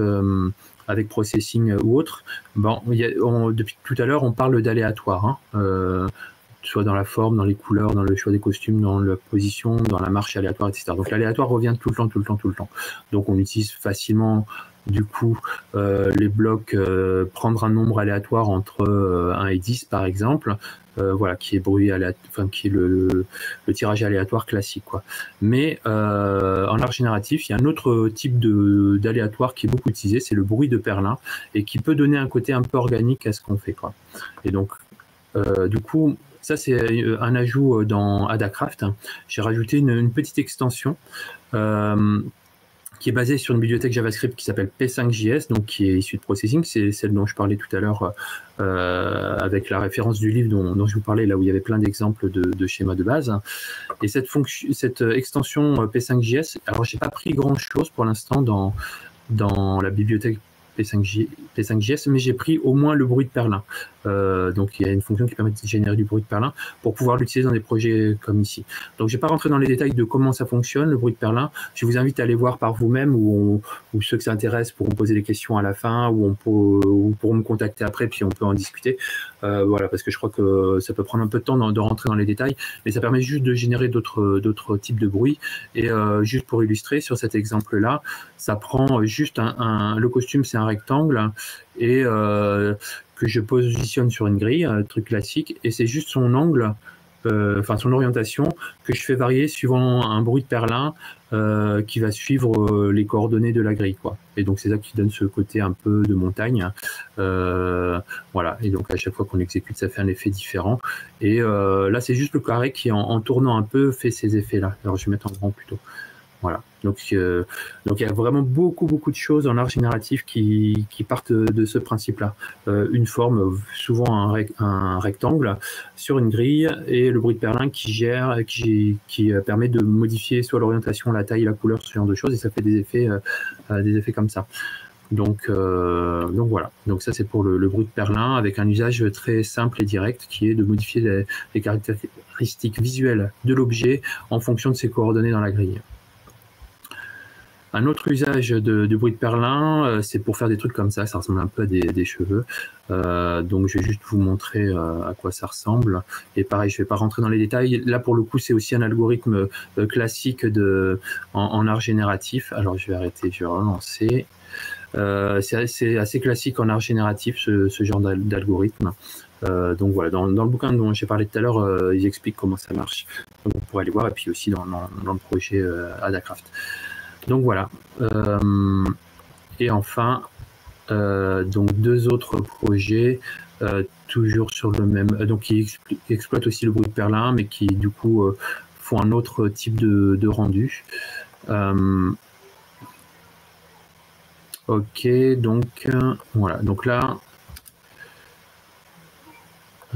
Speaker 1: avec processing ou autre, bon, depuis tout à l'heure, on parle d'aléatoire, hein, soit dans la forme, dans les couleurs, dans le choix des costumes, dans la position, dans la marche aléatoire, etc. Donc l'aléatoire revient tout le temps, tout le temps, tout le temps. Donc on utilise facilement du coup les blocs, prendre un nombre aléatoire entre 1 et 10 par exemple, voilà, qui est qui est le tirage aléatoire classique, quoi. Mais en art génératif, il y a un autre type d'aléatoire qui est beaucoup utilisé, c'est le bruit de Perlin, et qui peut donner un côté un peu organique à ce qu'on fait, quoi. Et donc du coup, ça c'est un ajout dans Adacraft. J'ai rajouté une petite extension qui est basée sur une bibliothèque JavaScript qui s'appelle P5JS, donc qui est issue de Processing. C'est celle dont je parlais tout à l'heure avec la référence du livre dont je vous parlais, là où il y avait plein d'exemples de schémas de base. Et cette extension P5JS, alors j'ai pas pris grand-chose pour l'instant dans la bibliothèque P5JS, mais j'ai pris au moins le bruit de Perlin. Donc il y a une fonction qui permet de générer du bruit de Perlin pour pouvoir l'utiliser dans des projets comme ici. Donc je vais pas rentrer dans les détails de comment ça fonctionne, le bruit de Perlin. Je vous invite à aller voir par vous-même, ou ceux que ça intéresse pourront poser des questions à la fin, ou pourront me contacter après, puis on peut en discuter. Voilà, parce que je crois que ça peut prendre un peu de temps de rentrer dans les détails, mais ça permet juste de générer d'autres types de bruits. Et juste pour illustrer, sur cet exemple-là, ça prend juste le costume, c'est un rectangle, et que je positionne sur une grille, un truc classique, et c'est juste son angle, enfin son orientation, que je fais varier suivant un bruit de Perlin qui va suivre les coordonnées de la grille, quoi. Et donc c'est ça qui donne ce côté un peu de montagne. Voilà, et donc à chaque fois qu'on exécute, ça fait un effet différent. Et là, c'est juste le carré qui, en tournant un peu, fait ces effets-là. Alors je vais mettre en grand plutôt. Voilà. Donc il y a vraiment beaucoup de choses en art génératif qui partent de ce principe-là. Une forme, souvent un rectangle sur une grille, et le bruit de Perlin qui permet de modifier soit l'orientation, la taille, la couleur, ce genre de choses, et ça fait des effets comme ça. Donc voilà. Donc ça, c'est pour le bruit de Perlin, avec un usage très simple et direct qui est de modifier les caractéristiques visuelles de l'objet en fonction de ses coordonnées dans la grille. Un autre usage de bruit de Perlin, c'est pour faire des trucs comme ça ressemble un peu à des cheveux. Donc je vais juste vous montrer à quoi ça ressemble. Et pareil, je ne vais pas rentrer dans les détails. Là, pour le coup, c'est aussi un algorithme classique en art génératif. Alors je vais arrêter, je vais relancer. C'est assez classique en art génératif, ce genre d'algorithme. Donc voilà, dans le bouquin dont j'ai parlé tout à l'heure, ils expliquent comment ça marche. Donc vous pourrez aller voir, et puis aussi dans le projet Adacraft. Donc voilà. Et enfin, donc deux autres projets, toujours sur le même, donc qui exploitent aussi le bruit de Perlin, mais qui du coup font un autre type de rendu. Ok, donc voilà. Donc là,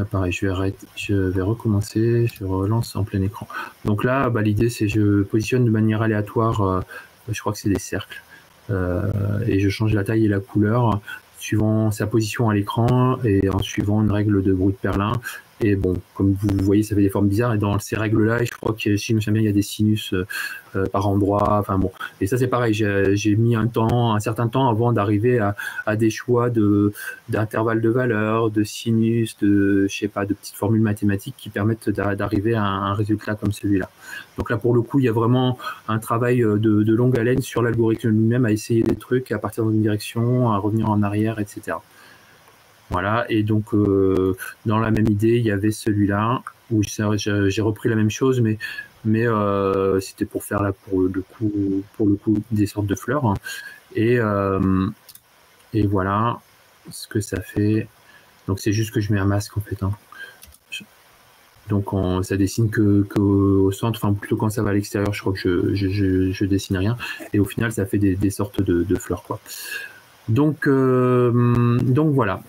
Speaker 1: Là, pareil, je vais recommencer, je relance en plein écran. Donc là, l'idée, c'est je positionne de manière aléatoire, je crois que c'est des cercles, et je change la taille et la couleur suivant sa position à l'écran et en suivant une règle de bruit de Perlin. Et bon, comme vous voyez, ça fait des formes bizarres. Et dans ces règles-là, je crois que si je me souviens bien, il y a des sinus par endroit. Enfin bon. Et ça, c'est pareil. J'ai mis un certain temps avant d'arriver à des choix d'intervalles de valeur, de sinus, je sais pas, de petites formules mathématiques qui permettent d'arriver à un résultat comme celui-là. Donc là, pour le coup, il y a vraiment un travail de longue haleine sur l'algorithme lui-même, à essayer des trucs, à partir d'une direction, à revenir en arrière, etc. Voilà, et donc dans la même idée, il y avait celui-là où j'ai repris la même chose, mais c'était pour faire là pour le coup des sortes de fleurs. Hein. Et voilà ce que ça fait. Donc c'est juste que je mets un masque en fait. Hein. Donc ça dessine que au centre, enfin plutôt quand ça va à l'extérieur, je crois que je dessine rien. Et au final, ça fait des sortes de fleurs quoi. Donc voilà.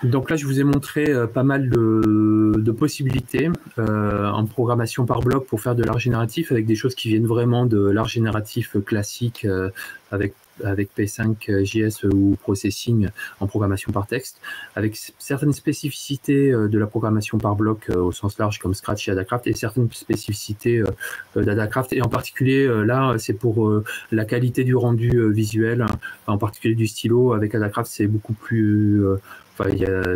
Speaker 1: Donc là, je vous ai montré pas mal de possibilités en programmation par bloc pour faire de l'art génératif avec des choses qui viennent vraiment de l'art génératif classique avec P5.js ou Processing en programmation par texte, avec certaines spécificités de la programmation par bloc au sens large comme Scratch et Adacraft et certaines spécificités d'Adacraft. Et en particulier, là, c'est pour la qualité du rendu visuel, en particulier du stylo. Avec Adacraft, c'est beaucoup plus...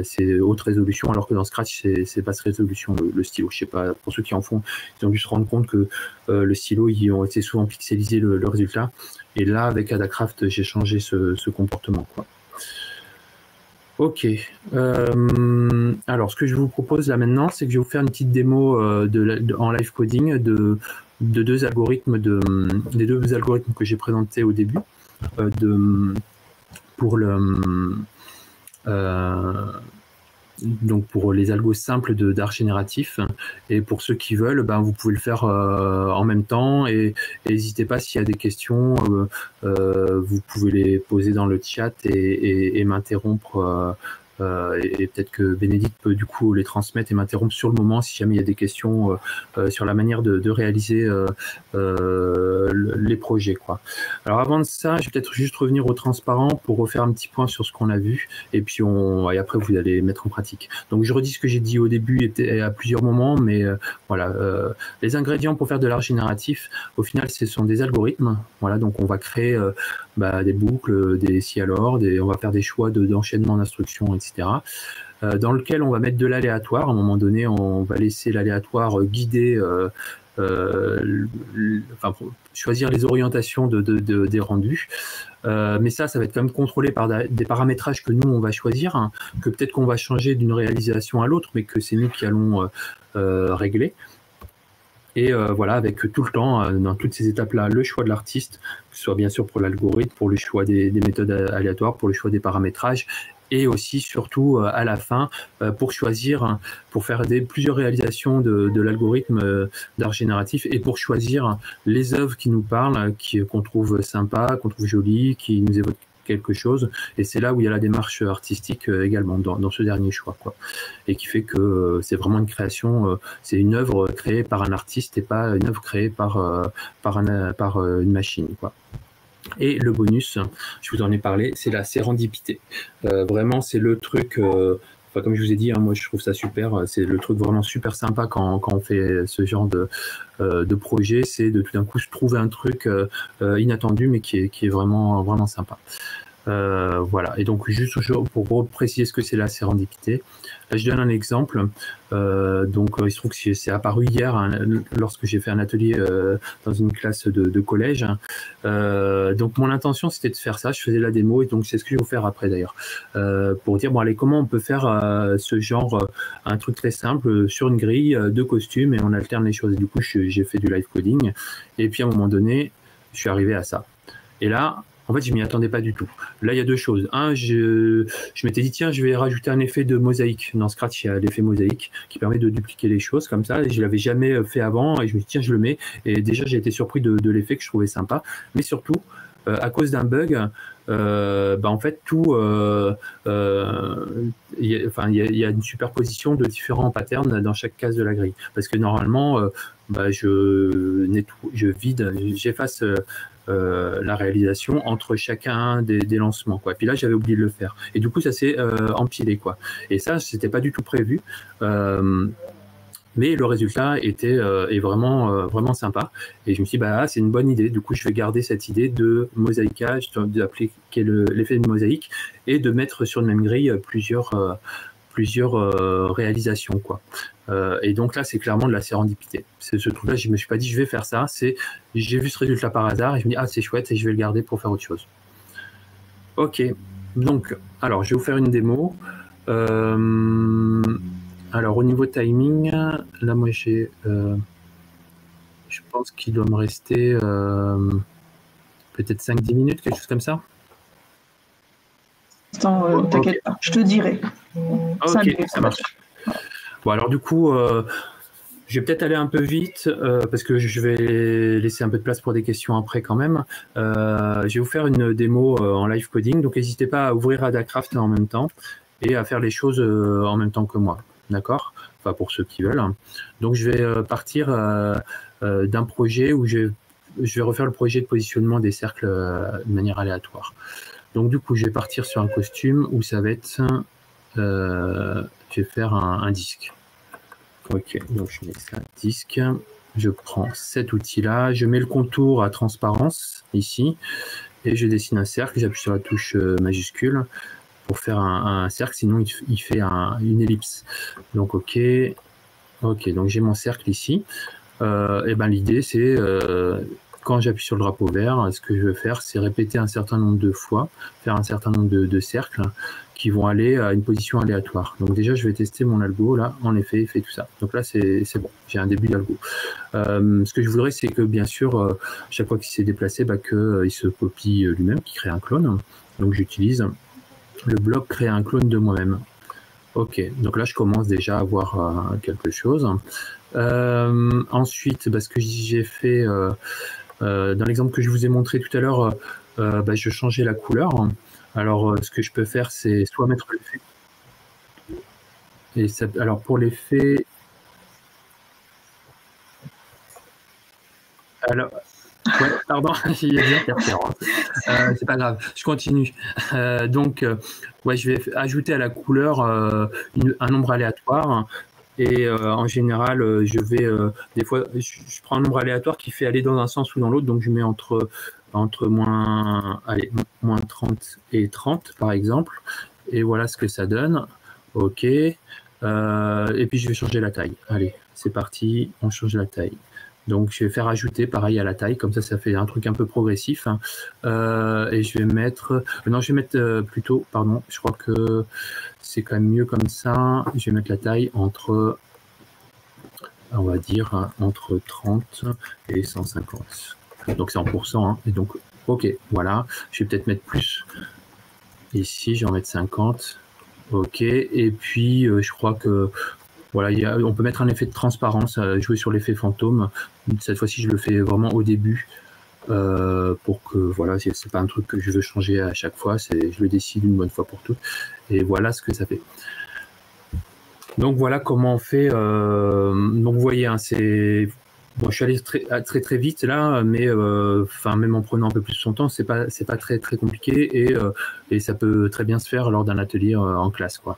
Speaker 1: c'est haute résolution, alors que dans Scratch, c'est basse résolution, le stylo. Je sais pas, pour ceux qui en font, ils ont dû se rendre compte que le stylo, ils ont été souvent pixelisés le résultat. Et là, avec Adacraft, j'ai changé ce comportement, quoi. Ok. Alors, ce que je vous propose là maintenant, c'est que je vais vous faire une petite démo en live coding des deux algorithmes que j'ai présentés au début donc pour les algos simples d'art génératif, et pour ceux qui veulent, vous pouvez le faire en même temps, et n'hésitez pas, s'il y a des questions, vous pouvez les poser dans le chat et m'interrompre, et peut-être que Bénédicte peut du coup les transmettre et m'interrompre sur le moment si jamais il y a des questions sur la manière de réaliser les projets, quoi. Alors avant de ça, je vais peut-être juste revenir au transparent pour refaire un petit point sur ce qu'on a vu, et puis et après vous allez mettre en pratique. Donc je redis ce que j'ai dit au début à plusieurs moments, mais voilà, les ingrédients pour faire de l'art génératif, au final, ce sont des algorithmes. Voilà, donc on va créer des boucles, des si alors, on va faire des choix d'enchaînement d'instructions, etc. Dans lequel on va mettre de l'aléatoire. À un moment donné, on va laisser l'aléatoire guider, choisir les orientations des rendus. Mais ça va être quand même contrôlé par des paramétrages que nous, on va choisir, hein, que peut-être qu'on va changer d'une réalisation à l'autre, mais que c'est nous qui allons régler. Et voilà, avec tout le temps, dans toutes ces étapes-là, le choix de l'artiste, que ce soit bien sûr pour l'algorithme, pour le choix des méthodes aléatoires, pour le choix des paramétrages, et aussi, surtout, à la fin, pour choisir, pour faire plusieurs réalisations de l'algorithme d'art génératif, et pour choisir les œuvres qui nous parlent, qu'on trouve sympas, qu'on trouve jolies, qui nous évoquent quelque chose, et c'est là où il y a la démarche artistique également dans ce dernier choix, quoi, et qui fait que c'est vraiment une création, c'est une œuvre créée par un artiste et pas une œuvre créée par une machine, quoi. Et le bonus, je vous en ai parlé, c'est la sérendipité. Vraiment, c'est le truc, comme je vous ai dit, hein, moi je trouve ça super, c'est le truc vraiment super sympa quand on fait ce genre de projet, c'est de tout d'un coup se trouver un truc inattendu, mais qui est vraiment, vraiment sympa. Voilà, et donc juste pour préciser ce que c'est la sérendipité, là je donne un exemple. Il se trouve que c'est apparu hier, hein, lorsque j'ai fait un atelier dans une classe de collège. Donc mon intention c'était de faire ça, je faisais la démo, et donc c'est ce que je vais vous faire après d'ailleurs, pour dire allez, comment on peut faire ce genre, un truc très simple sur une grille de costumes, et on alterne les choses. Du coup j'ai fait du live coding, et puis à un moment donné je suis arrivé à ça, et là en fait, je m'y attendais pas du tout. Là, il y a deux choses. Un, je m'étais dit, tiens, je vais rajouter un effet de mosaïque. Dans Scratch, il y a l'effet mosaïque qui permet de dupliquer les choses comme ça. Je l'avais jamais fait avant, et je me suis dit, tiens, je le mets. Et déjà, j'ai été surpris de l'effet, que je trouvais sympa. Mais surtout, à cause d'un bug, en fait, tout, il y a une superposition de différents patterns dans chaque case de la grille. Parce que normalement, je vide, j'efface la réalisation entre chacun des lancements, quoi. Puis là, j'avais oublié de le faire. Et du coup, ça s'est empilé, quoi. Et ça, c'était pas du tout prévu. Mais le résultat est vraiment, vraiment sympa. Et je me suis dit, c'est une bonne idée. Du coup, je vais garder cette idée de mosaïquage, d'appliquer l'effet de mosaïque et de mettre sur une même grille plusieurs réalisations, quoi. Et donc là, c'est clairement de la sérendipité. C'est ce truc-là, je me suis pas dit, je vais faire ça. J'ai vu ce résultat par hasard et je me dis, c'est chouette et je vais le garder pour faire autre chose. Ok. Donc, alors, je vais vous faire une démo. Alors, au niveau timing, là, moi, je pense qu'il doit me rester peut-être 5-10 minutes, quelque chose comme ça.
Speaker 2: Attends, t'inquiète pas, je te dirai.
Speaker 1: Ok, ça marche. Bon, alors du coup, je vais peut-être aller un peu vite parce que je vais laisser un peu de place pour des questions après quand même. Je vais vous faire une démo en live coding, donc n'hésitez pas à ouvrir Adacraft en même temps et à faire les choses en même temps que moi. D'accord? Enfin, pour ceux qui veulent. Donc, je vais partir d'un projet où je vais refaire le projet de positionnement des cercles de manière aléatoire. Donc, du coup, je vais partir sur un costume où ça va être... je vais faire un disque. Ok, donc je mets ça, disque. Je prends cet outil-là. Je mets le contour à transparence, ici. Et je dessine un cercle. J'appuie sur la touche majuscule pour faire un cercle, sinon il fait une ellipse. Donc ok, donc j'ai mon cercle ici. Et l'idée c'est quand j'appuie sur le drapeau vert, ce que je veux faire, c'est répéter un certain nombre de fois, faire un certain nombre de cercles qui vont aller à une position aléatoire. Donc déjà, je vais tester mon algo là. En effet, il fait tout ça. Donc là, c'est bon. J'ai un début d'algo. Ce que je voudrais, c'est que bien sûr, chaque fois qu'il s'est déplacé, qu'il se copie lui-même, qu'il crée un clone. Donc j'utilise le bloc créer un clone de moi-même. Ok, donc là je commence déjà à voir quelque chose. Ensuite, ce que j'ai fait dans l'exemple que je vous ai montré tout à l'heure, je changeais la couleur. Alors ce que je peux faire, c'est soit mettre l'effet. Et ça, alors pour l'effet, alors ouais, pardon, il y a des interférences. C'est pas grave, je continue. Je vais ajouter à la couleur un nombre aléatoire. Et en général, je vais des fois, je prends un nombre aléatoire qui fait aller dans un sens ou dans l'autre. Donc je mets entre moins 30 et 30 par exemple. Et voilà ce que ça donne. Ok. Et puis je vais changer la taille. Allez, c'est parti, on change la taille. Donc je vais faire ajouter pareil à la taille, comme ça fait un truc un peu progressif. Et je vais mettre... Non, je vais mettre plutôt... Pardon, je crois que c'est quand même mieux comme ça. Je vais mettre la taille entre... On va dire entre 30 et 150. Donc c'est en pourcent. Hein. Et donc, ok, voilà. Je vais peut-être mettre plus. Ici, je vais en mettre 50. Ok, et puis je crois que... Voilà, on peut mettre un effet de transparence, jouer sur l'effet fantôme. Cette fois-ci, je le fais vraiment au début pour que, voilà, c'est pas un truc que je veux changer à chaque fois, je le décide une bonne fois pour toutes. Et voilà ce que ça fait. Donc voilà comment on fait. Donc vous voyez, hein, je suis allé très vite là, mais même en prenant un peu plus son temps, c'est pas très compliqué et ça peut très bien se faire lors d'un atelier en classe, quoi.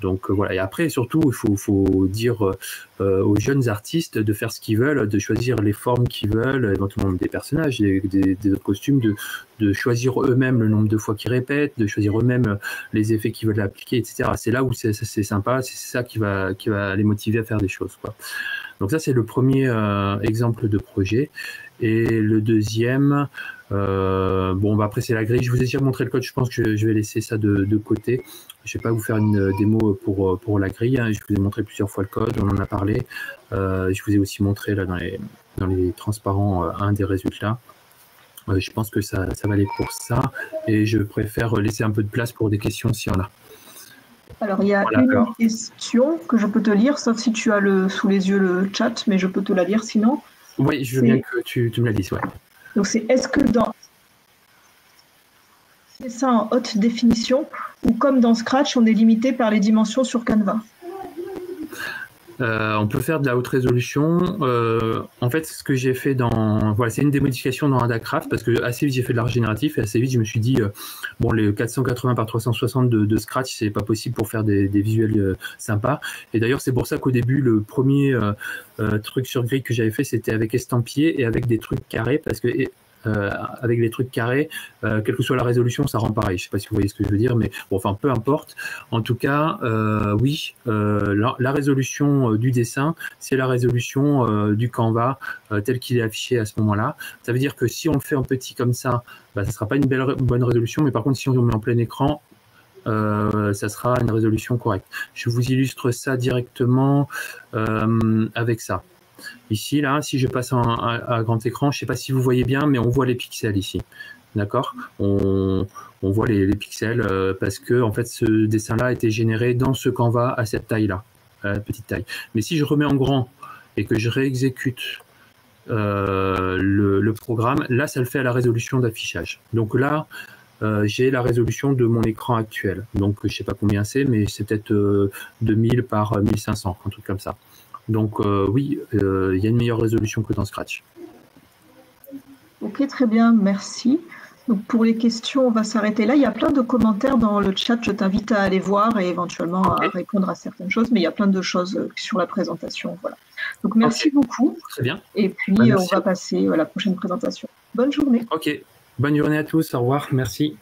Speaker 1: Donc voilà, et après surtout il faut dire aux jeunes artistes de faire ce qu'ils veulent, de choisir les formes qu'ils veulent, éventuellement des personnages, des autres costumes, de choisir eux-mêmes le nombre de fois qu'ils répètent, de choisir eux-mêmes les effets qu'ils veulent appliquer, etc. C'est là où c'est sympa, c'est ça qui va les motiver à faire des choses, quoi. Donc ça c'est le premier exemple de projet. Et le deuxième, après c'est la grille. Je vous ai déjà montré le code, je pense que je vais laisser ça de côté. Je vais pas vous faire une démo pour la grille, hein. Je vous ai montré plusieurs fois le code, on en a parlé. Je vous ai aussi montré là dans les transparents un des résultats. Je pense que ça va aller pour ça. Et je préfère laisser un peu de place pour des questions s'il y en a.
Speaker 2: Alors, il y a une question que je peux te lire, sauf si tu as sous les yeux le chat, mais je peux te la lire sinon.
Speaker 1: Oui, je veux bien que tu me la dises, ouais.
Speaker 2: Donc, c'est est-ce que dans dessin en haute définition ou comme dans Scratch, on est limité par les dimensions sur Canva?
Speaker 1: On peut faire de la haute résolution. En fait, ce que j'ai fait voilà, c'est une des modifications dans Adacraft parce que assez vite j'ai fait de l'art génératif et assez vite je me suis dit bon, les 480 par 360 de Scratch, c'est pas possible pour faire des visuels sympas. Et d'ailleurs, c'est pour ça qu'au début, le premier truc sur grid que j'avais fait, c'était avec estampillé et avec des trucs carrés parce que avec les trucs carrés, quelle que soit la résolution, ça rend pareil. Je sais pas si vous voyez ce que je veux dire, mais bon, enfin, peu importe. En tout cas, oui, la résolution du dessin, c'est la résolution du Canva tel qu'il est affiché à ce moment-là. Ça veut dire que si on le fait en petit comme ça, bah, ça sera pas une bonne résolution, mais par contre, si on le met en plein écran, ça sera une résolution correcte. Je vous illustre ça directement avec ça. Ici, là, si je passe à grand écran, je ne sais pas si vous voyez bien, mais on voit les pixels ici. D'accord, on voit les pixels parce que en fait, ce dessin-là a été généré dans ce Canva à cette taille-là, petite taille. Mais si je remets en grand et que je réexécute le programme, là, ça le fait à la résolution d'affichage. Donc là, j'ai la résolution de mon écran actuel. Donc, je ne sais pas combien c'est, mais c'est peut-être 2000 par 1500, un truc comme ça. Donc oui, il y a une meilleure résolution que dans Scratch.
Speaker 2: Ok, très bien, merci. Donc pour les questions, on va s'arrêter là. Il y a plein de commentaires dans le chat. Je t'invite à aller voir et éventuellement à répondre à certaines choses. Mais il y a plein de choses sur la présentation. Voilà. Donc merci beaucoup.
Speaker 1: Très bien.
Speaker 2: Et puis on va passer à la prochaine présentation. Bonne journée.
Speaker 1: Ok. Bonne journée à tous. Au revoir. Merci.